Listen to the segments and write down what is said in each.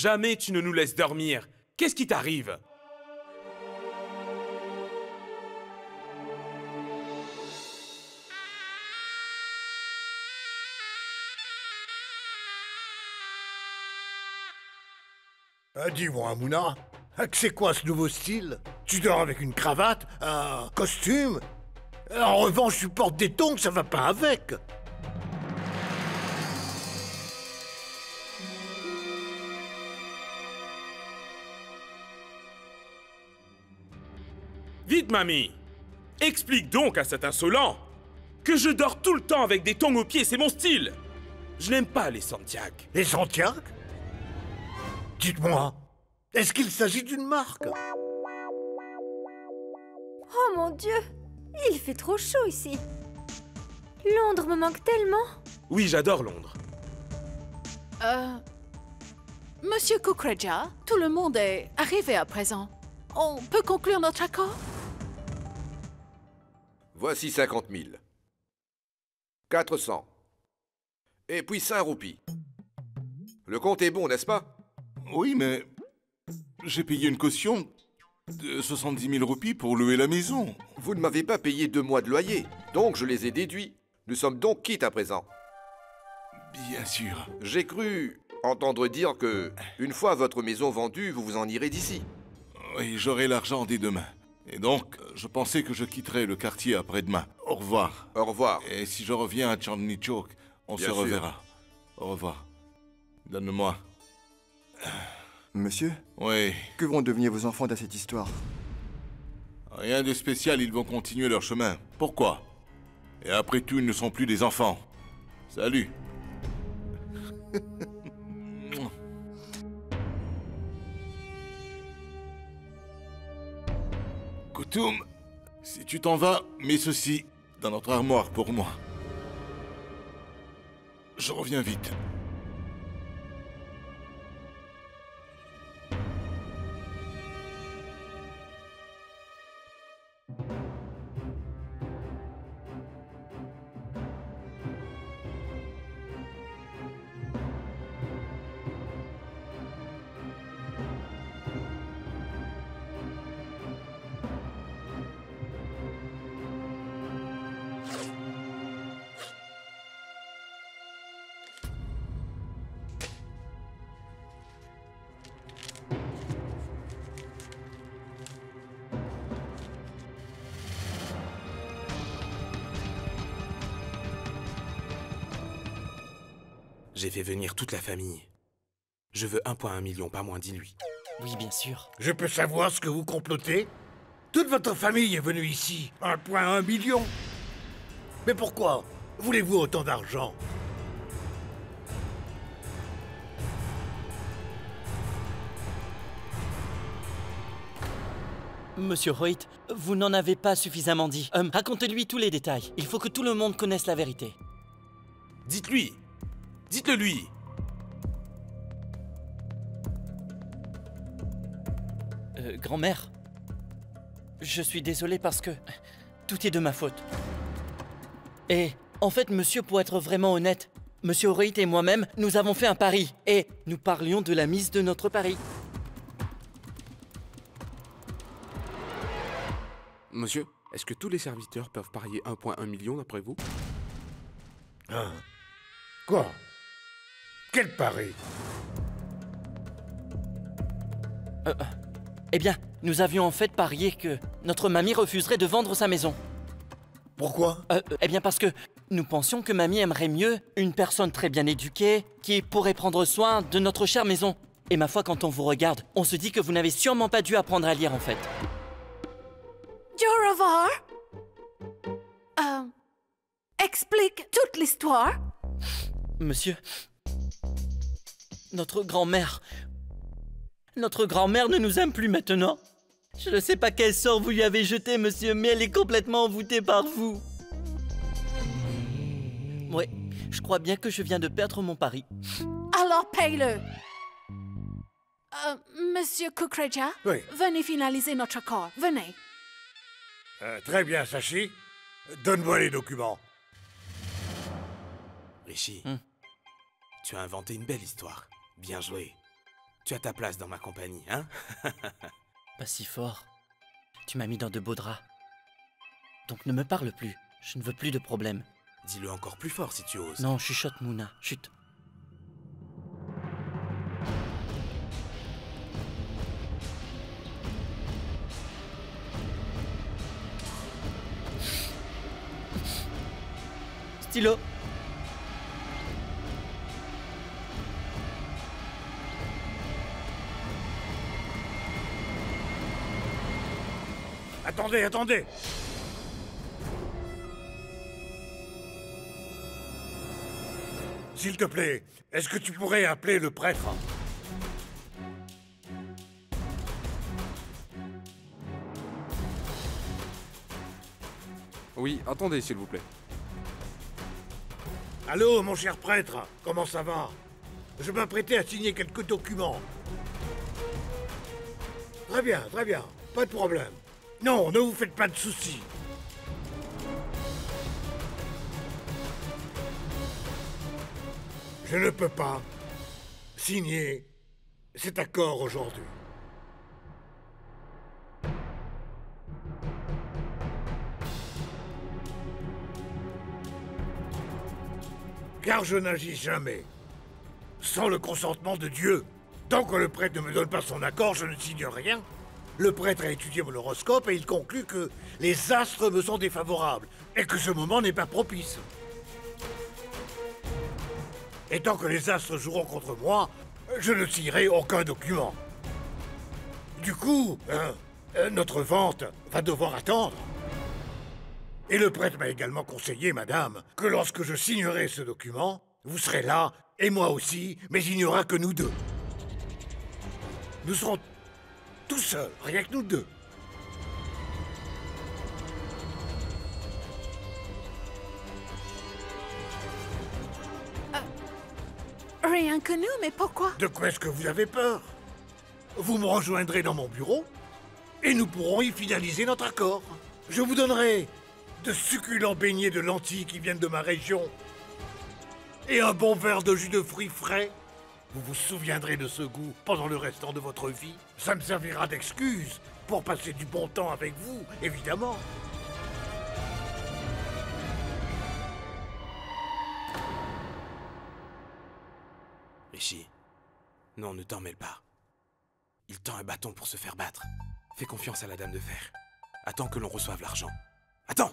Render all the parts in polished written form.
Jamais tu ne nous laisses dormir. Qu'est-ce qui t'arrive? Dis-moi, Mouna, c'est quoi ce nouveau style? Tu dors avec une cravate, un costume? En revanche, tu portes des tongs, ça va pas avec. Vite, mamie! Explique donc à cet insolent que je dors tout le temps avec des tongs aux pieds, c'est mon style! Je n'aime pas les Santiago. Les Santiago? Dites-moi, est-ce qu'il s'agit d'une marque? Oh mon Dieu! Il fait trop chaud ici. Londres me manque tellement. Oui, j'adore Londres. Monsieur Kukreja, tout le monde est arrivé à présent. On peut conclure notre accord? Voici 50 000. 400. Et puis 5 roupies. Le compte est bon, n'est-ce pas? Oui, mais j'ai payé une caution de 70 000 roupies pour louer la maison. Vous ne m'avez pas payé 2 mois de loyer, donc je les ai déduits. Nous sommes donc quittes à présent. Bien sûr. J'ai cru entendre dire que, une fois votre maison vendue, vous vous en irez d'ici. Oui, j'aurai l'argent dès demain. Et donc, je pensais que je quitterais le quartier après-demain. Au revoir. Au revoir. Et si je reviens à Chandni Chowk, on Bien se sûr. reverra. Au revoir. Donne-moi. Monsieur, Oui. que vont devenir vos enfants dans cette histoire? Rien de spécial, ils vont continuer leur chemin. Pourquoi? Et après tout, ils ne sont plus des enfants. Salut. Koutoum, si tu t'en vas, mets ceci dans notre armoire pour moi. Je reviens vite. J'ai fait venir toute la famille. Je veux 1,1 million, pas moins, dis-lui. Oui, bien sûr. Je peux savoir ce que vous complotez? Toute votre famille est venue ici, 1,1 million. Mais pourquoi voulez-vous autant d'argent? Monsieur Hoyt, vous n'en avez pas suffisamment dit. Racontez-lui tous les détails. Il faut que tout le monde connaisse la vérité. Dites-lui. Dites-le lui. Grand-mère, je suis désolé parce que tout est de ma faute. Et en fait, monsieur, pour être vraiment honnête, monsieur Hoyt et moi-même, nous avons fait un pari. Et nous parlions de la mise de notre pari. Monsieur, est-ce que tous les serviteurs peuvent parier 1,1 million d'après vous? Hein? Quoi? Quel pari? Eh bien, nous avions en fait parié que notre mamie refuserait de vendre sa maison. Pourquoi? Eh bien parce que nous pensions que mamie aimerait mieux une personne très bien éduquée qui pourrait prendre soin de notre chère maison. Et ma foi, quand on vous regarde, on se dit que vous n'avez sûrement pas dû apprendre à lire en fait. Jorovar, explique toute l'histoire. Monsieur, notre grand-mère ne nous aime plus maintenant. Je ne sais pas quel sort vous lui avez jeté, monsieur, mais elle est complètement envoûtée par vous. Ouais, je crois bien que je viens de perdre mon pari. Alors paye-le. Monsieur Kukreja, Oui. venez finaliser notre accord. Venez. Très bien, Sachi. Donne-moi les documents. Rishi, tu as inventé une belle histoire. Bien joué. Tu as ta place dans ma compagnie, hein? Pas si fort. Tu m'as mis dans de beaux draps. Donc ne me parle plus. Je ne veux plus de problème. Dis-le encore plus fort si tu oses. Non, chuchote, Mouna. Chut. Stylo. Attendez, attendez! S'il te plaît, est-ce que tu pourrais appeler le prêtre? Oui, attendez, s'il vous plaît. Allô, mon cher prêtre, comment ça va? Je m'apprêtais à signer quelques documents. Très bien, pas de problème. Non, ne vous faites pas de soucis. Je ne peux pas signer cet accord aujourd'hui. Car je n'agis jamais sans le consentement de Dieu. Tant que le prêtre ne me donne pas son accord, je ne signe rien. Le prêtre a étudié mon horoscope et il conclut que les astres me sont défavorables et que ce moment n'est pas propice. Et tant que les astres joueront contre moi, je ne signerai aucun document. Du coup, notre vente va devoir attendre. Et le prêtre m'a également conseillé, madame, que lorsque je signerai ce document, vous serez là, et moi aussi, mais il n'y aura que nous deux. Nous serons tout seuls, rien que nous deux. Rien que nous, mais pourquoi? De quoi est-ce que vous avez peur? Vous me rejoindrez dans mon bureau, et nous pourrons y finaliser notre accord. Je vous donnerai de succulents beignets de lentilles qui viennent de ma région, et un bon verre de jus de fruits frais. Vous vous souviendrez de ce goût pendant le restant de votre vie. Ça me servira d'excuse pour passer du bon temps avec vous, évidemment. Rishi, non, ne t'en mêle pas. Il tend un bâton pour se faire battre. Fais confiance à la Dame de Fer. Attends que l'on reçoive l'argent. Attends!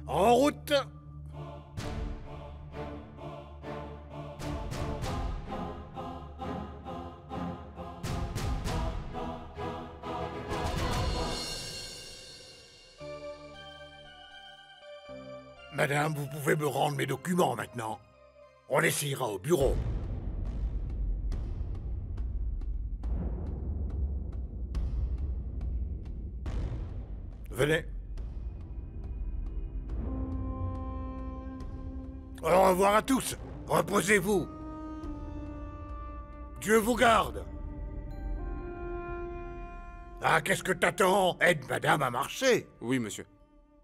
En route! Madame, vous pouvez me rendre mes documents maintenant. On essayera au bureau. Venez. Au revoir à tous. Reposez-vous. Dieu vous garde. Ah, qu'est-ce que t'attends? Aide madame à marcher. Oui, monsieur.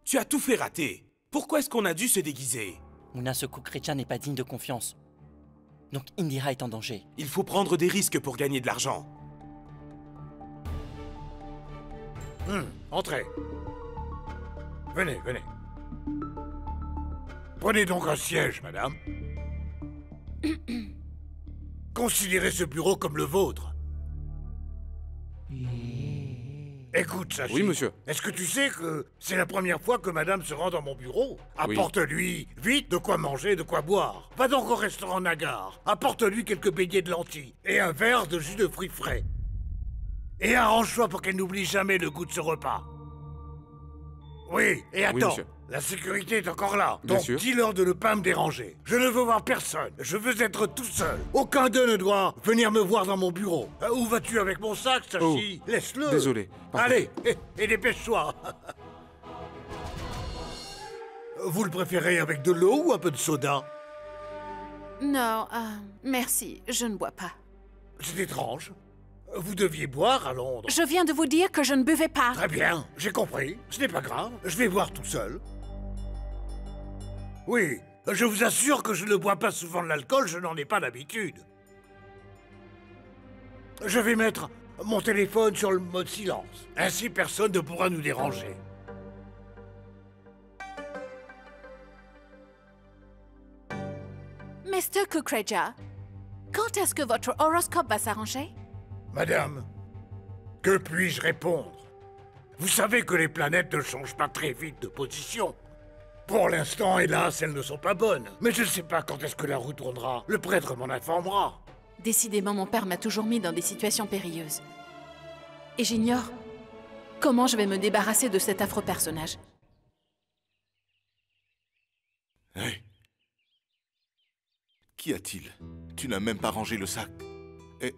Tu as tout fait rater. Pourquoi est-ce qu'on a dû se déguiser? Mouna, ce Kukreja n'est pas digne de confiance. Donc Indira est en danger. Il faut prendre des risques pour gagner de l'argent. Entrez. Venez, venez. Prenez donc un siège, madame. Considérez ce bureau comme le vôtre. Écoute, Sachi. Oui, monsieur. Est-ce que tu sais que c'est la première fois que madame se rend dans mon bureau? Apporte-lui vite de quoi manger, de quoi boire. Va donc au restaurant Nagar. Apporte-lui quelques beignets de lentilles et un verre de jus de fruits frais. Et arrange-toi pour qu'elle n'oublie jamais le goût de ce repas. Oui, et attends, monsieur. La sécurité est encore là. Bien Donc sûr. dis-leur de ne pas me déranger. Je ne veux voir personne. Je veux être tout seul. Aucun d'eux ne doit venir me voir dans mon bureau. Où vas-tu avec mon sac, Sachi? Laisse-le. Désolé. Pardon. Allez, et dépêche-toi. Vous le préférez avec de l'eau ou un peu de soda? Non, merci, je ne bois pas. C'est étrange. Vous deviez boire à Londres. Je viens de vous dire que je ne buvais pas. Très bien, j'ai compris. Ce n'est pas grave. Je vais boire tout seul. Oui, Je vous assure que je ne bois pas souvent de l'alcool, je n'en ai pas l'habitude. Je vais mettre mon téléphone sur le mode silence. Ainsi, personne ne pourra nous déranger. Mr. Kukreja, quand est-ce que votre horoscope va s'arranger? Madame, que puis-je répondre? Vous savez que les planètes ne changent pas très vite de position. Pour l'instant, hélas, elles ne sont pas bonnes. Mais je ne sais pas quand est-ce que la roue tournera. Le prêtre m'en informera. Décidément, mon père m'a toujours mis dans des situations périlleuses. Et j'ignore comment je vais me débarrasser de cet affreux personnage. Hey. Qu'y a-t-il? Tu n'as même pas rangé le sac. Et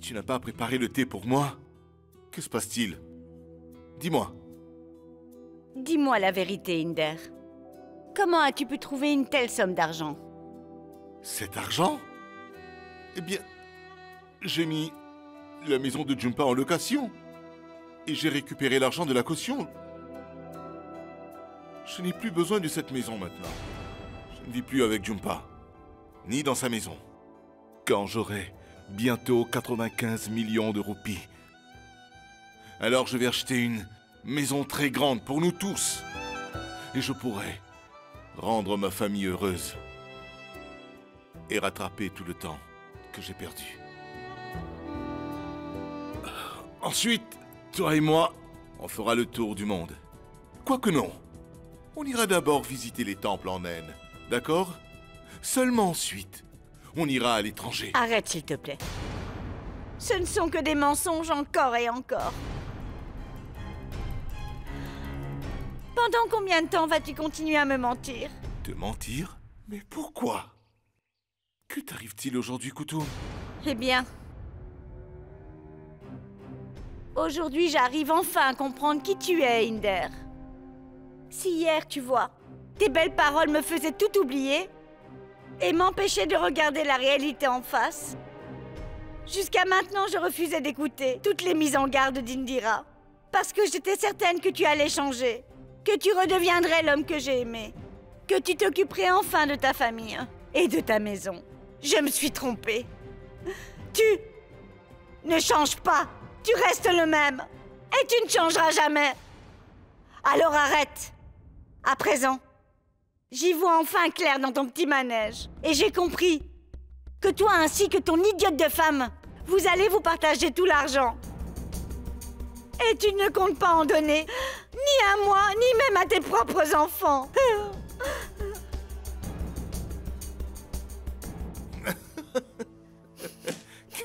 tu n'as pas préparé le thé pour moi? Que se passe-t-il? Dis-moi. Dis-moi la vérité, Inder. Comment as-tu pu trouver une telle somme d'argent? Cet argent? Eh bien, j'ai mis la maison de Jumpa en location. Et j'ai récupéré l'argent de la caution. Je n'ai plus besoin de cette maison maintenant. Je ne vis plus avec Jumpa, ni dans sa maison. Quand j'aurai bientôt 95 millions de roupies, alors je vais acheter une maison très grande pour nous tous. Et je pourrai rendre ma famille heureuse. Et rattraper tout le temps que j'ai perdu. Ensuite, toi et moi, on fera le tour du monde. Quoique non. On ira d'abord visiter les temples en Inde, d'accord? Seulement ensuite, on ira à l'étranger. Arrête, s'il te plaît. Ce ne sont que des mensonges encore et encore. Pendant combien de temps vas-tu continuer à me mentir? Te mentir? Mais pourquoi? Que t'arrive-t-il aujourd'hui, Koutoum? Eh bien... Aujourd'hui, j'arrive enfin à comprendre qui tu es, Inder. Si hier, tu vois, tes belles paroles me faisaient tout oublier et m'empêchaient de regarder la réalité en face, jusqu'à maintenant, je refusais d'écouter toutes les mises en garde d'Indira, parce que j'étais certaine que tu allais changer, que tu redeviendrais l'homme que j'ai aimé, que tu t'occuperais enfin de ta famille et de ta maison. Je me suis trompée. Tu ne changes pas. Tu restes le même. Et tu ne changeras jamais. Alors arrête. À présent, j'y vois enfin clair dans ton petit manège. Et j'ai compris que toi ainsi que ton idiote de femme, vous allez vous partager tout l'argent. Et tu ne comptes pas en donner, ni à moi, ni même à tes propres enfants.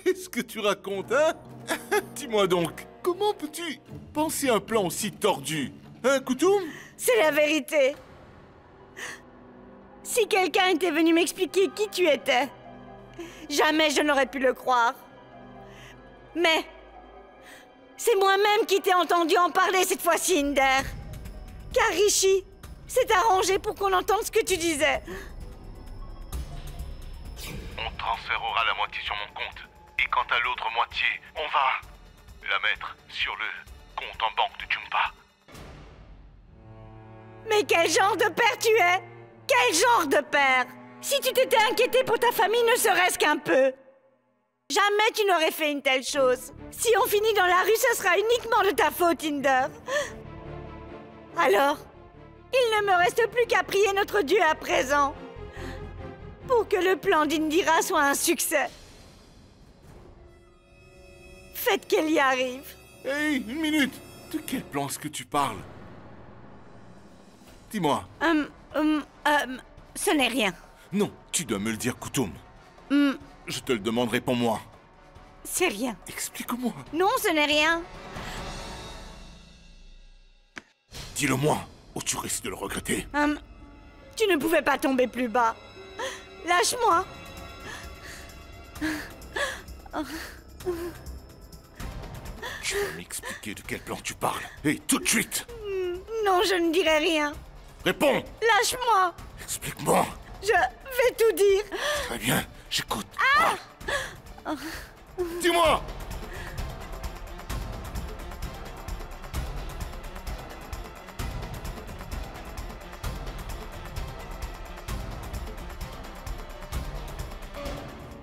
Qu'est-ce que tu racontes, hein? Dis-moi donc, comment peux-tu penser un plan aussi tordu? Hein, Koutoum? C'est la vérité. Si quelqu'un était venu m'expliquer qui tu étais, jamais je n'aurais pu le croire. Mais c'est moi-même qui t'ai entendu en parler cette fois-ci, Inder. Car Rishi s'est arrangé pour qu'on entende ce que tu disais. On transférera la moitié sur mon compte. Et quant à l'autre moitié, on va la mettre sur le compte en banque de Jumpa. Mais quel genre de père tu es? Quel genre de père? Si tu t'étais inquiété pour ta famille ne serait-ce qu'un peu, jamais tu n'aurais fait une telle chose. Si on finit dans la rue, ce sera uniquement de ta faute, Inder. Alors, il ne me reste plus qu'à prier notre Dieu à présent pour que le plan d'Indira soit un succès. Faites qu'elle y arrive. Hey, une minute! De quel plan est-ce que tu parles? Dis-moi. Ce n'est rien. Non, tu dois me le dire, Koutoum. Je te le demande, réponds-moi. C'est rien. Explique-moi. Non, ce n'est rien. Dis-le-moi, ou tu risques de le regretter. Tu ne pouvais pas tomber plus bas. Lâche-moi. Tu peux m'expliquer de quel plan tu parles? Et tout de suite! Non, je ne dirai rien. Réponds! Lâche-moi. Explique-moi! Je vais tout dire. Très bien, j'écoute. Dis-moi!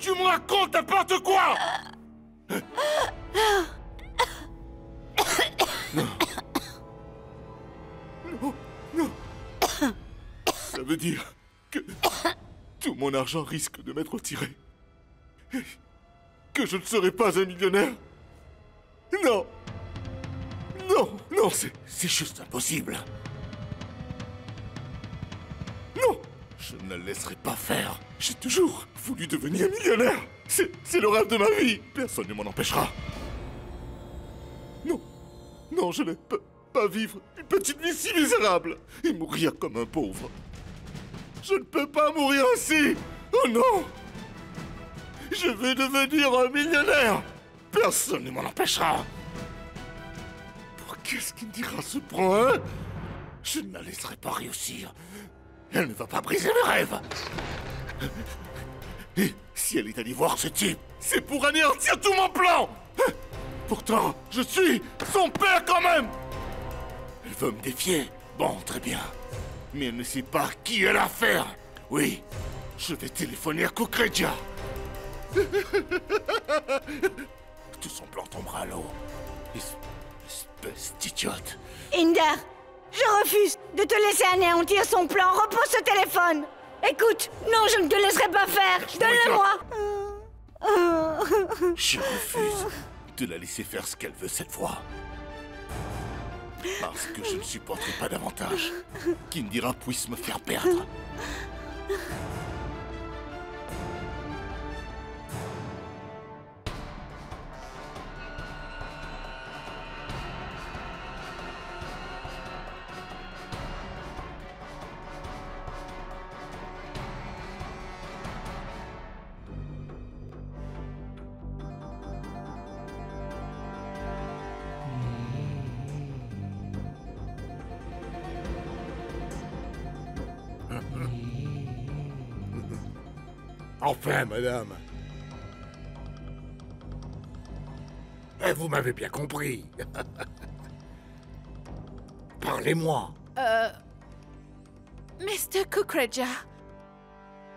Tu me racontes n'importe quoi! Non. Non, non. Ça veut dire que tout mon argent risque de m'être retiré. Que je ne serai pas un millionnaire. Non. Non, non, c'est juste impossible. Non, je ne la laisserai pas faire. J'ai toujours voulu devenir millionnaire. C'est le rêve de ma vie. Personne ne m'en empêchera. Non, non, je ne peux pas vivre une petite vie si misérable et mourir comme un pauvre. Je ne peux pas mourir ainsi. Oh non. Je veux devenir un millionnaire. Personne ne m'en empêchera. Pour qu'est-ce qu'Indira se prend, hein? Je ne la laisserai pas réussir. Elle ne va pas briser mes rêves. Et si elle est allée voir ce type, c'est pour anéantir tout mon plan. Pourtant, je suis son père quand même. Elle veut me défier. Bon, très bien. Mais elle ne sait pas qui elle a affaire. Oui, je vais téléphoner à Kukreja. Tout son plan tombera à l'eau. Espèce d'idiote. Inder, je refuse de te laisser anéantir son plan. Repose ce téléphone. Écoute, non, je ne te laisserai pas faire. Donne-le-moi. Je refuse de la laisser faire ce qu'elle veut cette fois. Parce que je ne supporterai pas davantage qu'Indira puisse me faire perdre. Enfin, madame. Eh, vous m'avez bien compris. Parlez-moi. Mr. Kukreja,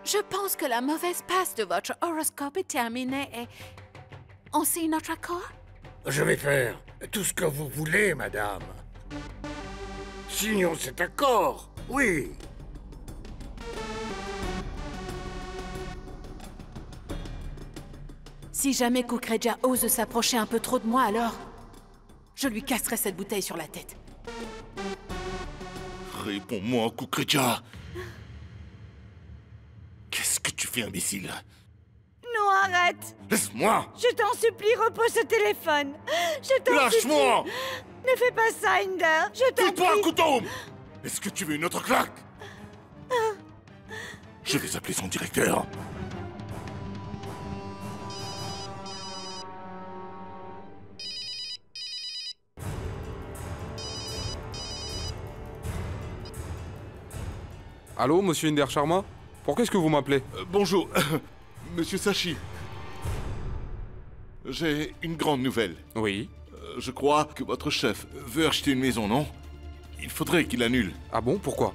je pense que la mauvaise passe de votre horoscope est terminée et on signe notre accord? Je vais faire tout ce que vous voulez, madame. Signons cet accord, oui. Si jamais Kukreja ose s'approcher un peu trop de moi, alors je lui casserai cette bouteille sur la tête. Réponds-moi, Kukreja. Qu'est-ce que tu fais, imbécile? Non, arrête. Laisse-moi. Je t'en supplie, repose ce téléphone. Je t'en supplie. Lâche-moi. Ne fais pas ça, Inder. Je t'en prie. Tais-toi, Koutoum. Est-ce que tu veux une autre claque? Je vais appeler son directeur. Allô, monsieur Inder Sharma? Pourquoi est-ce que vous m'appelez? Bonjour, monsieur Sachi. J'ai une grande nouvelle. Oui. Je crois que votre chef veut acheter une maison, non? Il faudrait qu'il annule. Ah bon? Pourquoi?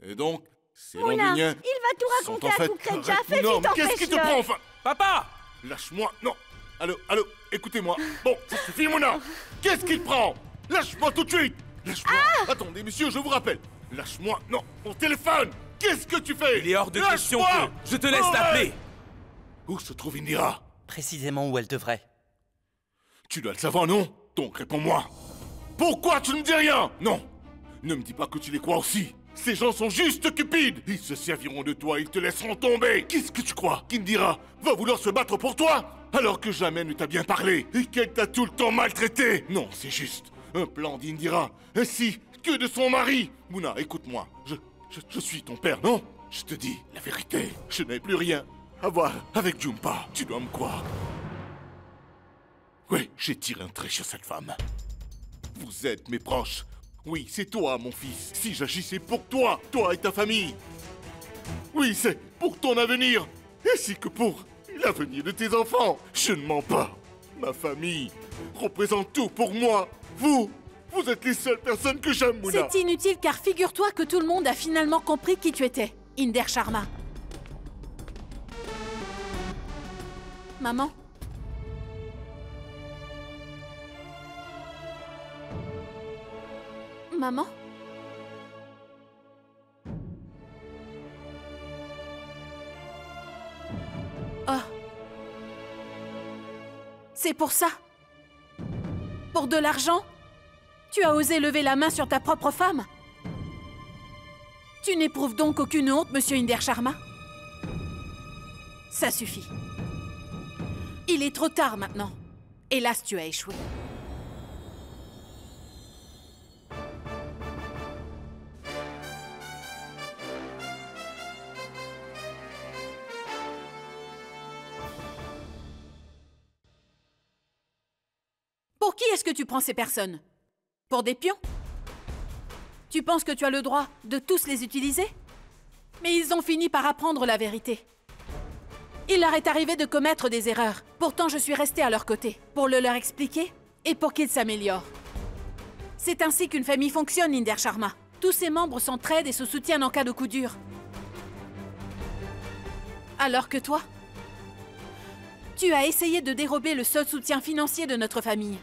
Et donc, ces Mouna, Londoniens il va tout sont raconter en à fait Kukreja. un Fais vite, énorme. Qu'est-ce qui te prend empêche-le. enfin? Papa! Lâche-moi, non. Allô, écoutez-moi. Bon, ça suffit, Mouna. Qu'est-ce qu'il prend? Lâche-moi tout de suite. Lâche-moi. Attendez, monsieur, je vous rappelle. Lâche-moi, non, mon téléphone. Qu'est-ce que tu fais? Il est hors de question Lâche-moi. que je te laisse l'appeler. Où se trouve Indira? Précisément où elle devrait. Tu dois le savoir, non? Donc réponds-moi. Pourquoi tu ne me dis rien? Non. Ne me dis pas que tu les crois aussi. Ces gens sont juste cupides. Ils se serviront de toi, ils te laisseront tomber. Qu'est-ce que tu crois qu'Indira va vouloir se battre pour toi? Alors que jamais ne t'a bien parlé et qu'elle t'a tout le temps maltraité. Non, c'est juste un plan d'Indira, ainsi que de son mari. Mouna, écoute-moi. Je suis ton père, non? Je te dis la vérité. Je n'ai plus rien à voir avec Jumpa. Tu dois me croire. Oui, j'ai tiré un trait sur cette femme. Vous êtes mes proches. Oui, c'est toi, mon fils. Si j'agissais pour toi, toi et ta famille. Oui, c'est pour ton avenir, ainsi que pour l'avenir de tes enfants. Je ne mens pas. Ma famille représente tout pour moi. Vous êtes les seules personnes que j'aime, Mouna. C'est inutile car figure-toi que tout le monde a finalement compris qui tu étais, Inder Sharma. Maman? Maman? Oh. C'est pour ça? Pour de l'argent? Tu as osé lever la main sur ta propre femme? Tu n'éprouves donc aucune honte, monsieur Inder Sharma? Ça suffit. Il est trop tard maintenant. Hélas, tu as échoué. Pour qui est-ce que tu prends ces personnes? Pour des pions? Tu penses que tu as le droit de tous les utiliser? Mais ils ont fini par apprendre la vérité. Il leur est arrivé de commettre des erreurs. Pourtant, je suis restée à leur côté pour le leur expliquer et pour qu'ils s'améliorent. C'est ainsi qu'une famille fonctionne, Inder Sharma. Tous ses membres s'entraident et se soutiennent en cas de coup dur. Alors que toi, tu as essayé de dérober le seul soutien financier de notre famille.